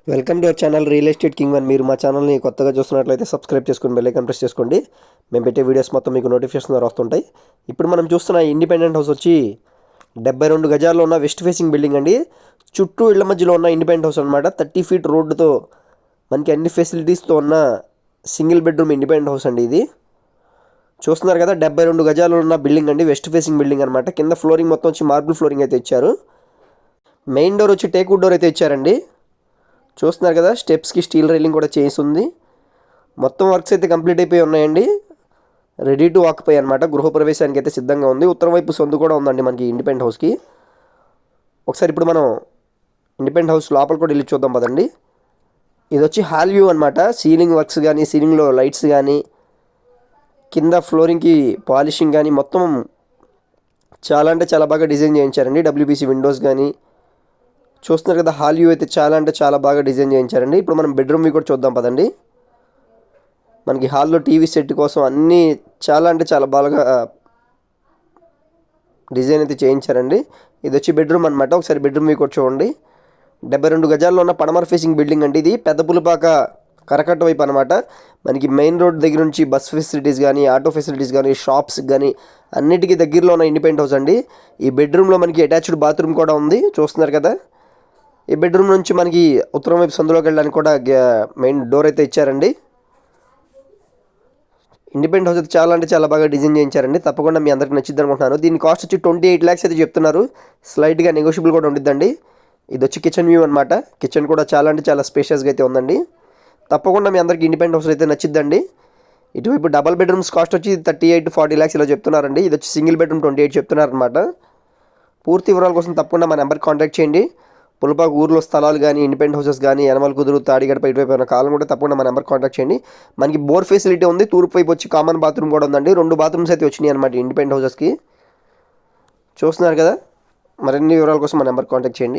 Welcome to our channel real estate king one. మీరు మా ఛానల్ని కొత్తగా చూస్తున్నట్లయితే సబ్స్క్రైబ్ చేసుకుని బెల్ ఐకాన్ ప్రెస్ చేసుకోండి. మేము పెట్టే వీడియోస్ మొత్తం మీకు నోటిఫికేషన్ ద్వారా వస్తుంటాయి. ఇప్పుడు మనం చూస్తున్న ఇండిపెండెంట్ హౌస్ వచ్చి 72 గజాల్లో ఉన్న వెస్ట్ ఫేసింగ్ బిల్డింగ్ అండి. చుట్టూ ఇళ్ల మధ్యలో ఉన్న ఇండిపెండెంట్ హౌస్ అనమాట. 30 ఫీట్ రోడ్డుతో మనకి అన్ని ఫెసిలిటీస్తో ఉన్న సింగిల్ బెడ్రూమ్ ఇండిపెండెంట్ హౌస్ అండి ఇది. చూస్తున్నారు కదా, 72 గజాలు ఉన్న బిల్డింగ్ అండి, వెస్ట్ ఫేసింగ్ బిల్డింగ్ అనమాట. కింద ఫ్లోరింగ్ మొత్తం వచ్చి మార్బుల్ ఫ్లోరింగ్ అయితే ఇచ్చారు. మెయిన్ డోర్ వచ్చి టేక్వుడ్ డోర్ అయితే ఇచ్చారండి. చూస్తున్నారు కదా, స్టెప్స్కి స్టీల్ రైలింగ్ కూడా చేస్తుంది. మొత్తం వర్క్స్ అయితే కంప్లీట్ అయిపోయి ఉన్నాయండి. రెడీ టు ఆక్యుపై అనమాట. గృహప్రవేశానికి అయితే సిద్ధంగా ఉంది. ఉత్తరం వైపు సందు కూడా ఉందండి మనకి ఇండిపెండెంట్ హౌస్కి. ఒకసారి ఇప్పుడు మనం ఇండిపెండెంట్ హౌస్ లోపల కూడా వెళ్ళి చూద్దాం పదండి. ఇది వచ్చి హాల్ వ్యూ అనమాట. సీలింగ్ వర్క్స్ కానీ, సీలింగ్లో లైట్స్ కానీ, కింద ఫ్లోరింగ్కి పాలిషింగ్ కానీ మొత్తం చాలా అంటే చాలా బాగా డిజైన్ చేయించారండి. డబ్ల్యూపీసీ విండోస్ కానీ చూస్తున్నారు కదా. హాల్ వ్యూ అయితే చాలా అంటే చాలా బాగా డిజైన్ చేయించారండి. ఇప్పుడు మనం బెడ్రూమ్ వ్యూ కూడా చూద్దాం పదండి. మనకి హాల్లో టీవీ సెట్ కోసం అన్నీ చాలా అంటే చాలా బాగా డిజైన్ అయితే చేయించారండి. ఇది వచ్చి బెడ్రూమ్ అనమాట. ఒకసారి బెడ్రూమ్ వ్యూ కూడా చూడండి. 72 గజాల్లో ఉన్న పడమర ఫేసింగ్ బిల్డింగ్ అండి ఇది. పెద్ద పులిపాక కరకట్ట వైపు అనమాట. మనకి మెయిన్ రోడ్ దగ్గర నుంచి బస్ ఫెసిలిటీస్ కానీ, ఆటో ఫెసిలిటీస్ కానీ, షాప్స్ కానీ అన్నిటికీ దగ్గరలో ఉన్న ఇండిపెండెంట్ హౌస్ అండి. ఈ బెడ్రూమ్లో మనకి అటాచ్డ్ బాత్రూమ్ కూడా ఉంది. చూస్తున్నారు కదా. ఈ బెడ్రూమ్ నుంచి మనకి ఉత్తరం వైపు సందులోకి వెళ్ళడానికి కూడా మెయిన్ డోర్ అయితే ఇచ్చారండి. ఇండిపెండెంట్ హౌస్ అయితే చాలా అంటే చాలా బాగా డిజైన్ చేయించారండి. తప్పకుండా మీ అందరికి నచ్చింది అనుకుంటున్నాను. దీని కాస్ట్ వచ్చి 28 lakhs అయితే చెప్తున్నారు. స్లైట్గా నెగోషియబుల్ కూడా ఉండిద్దండి. ఇది వచ్చి కిచెన్ వ్యూ అనమాట. కిచెన్ కూడా చాలా అంటే చాలా స్పేషియస్గా అయితే ఉందండి. తప్పకుండా మీ అందరికి ఇండిపెండెంట్ హౌస్ అయితే నచ్చిద్దండి. ఇటువైపు డబల్ బెడ్రూమ్స్ కాస్ట్ వచ్చి 38-40 lakhs ఇలా చెప్తున్నారండి. ఇది వచ్చి సింగిల్ బెడ్రూమ్ 28 చెప్తున్నారు అనమాట. పూర్తి వివరాల కోసం తప్పకుండా మా నెంబర్కి కాంటాక్ట్ చేయండి. పులపాకు ఊర్లో స్థలాలు కానీ, ఇండిపెండెంట్ హౌసెస్ కానీ, యనమల కుదురు, తాడిగడప ఇటువైపు ఏమైనా కాలం కూడా తప్పకుండా మా నెంబర్ కాంటాక్ట్ చేయండి. మనకి బోర్ ఫెసిలిటీ ఉంది. తూర్పు వైపు వచ్చి కామన్ బాత్రూమ్ కూడా ఉందండి. 2 బాత్రూమ్స్ అయితే వచ్చినాయి అనమాట ఇండిపెండెంట్ హౌసెస్కి. చూస్తున్నారు కదా. మరిన్ని వివరాల కోసం మా నెంబర్ కాంటాక్ట్ చేయండి.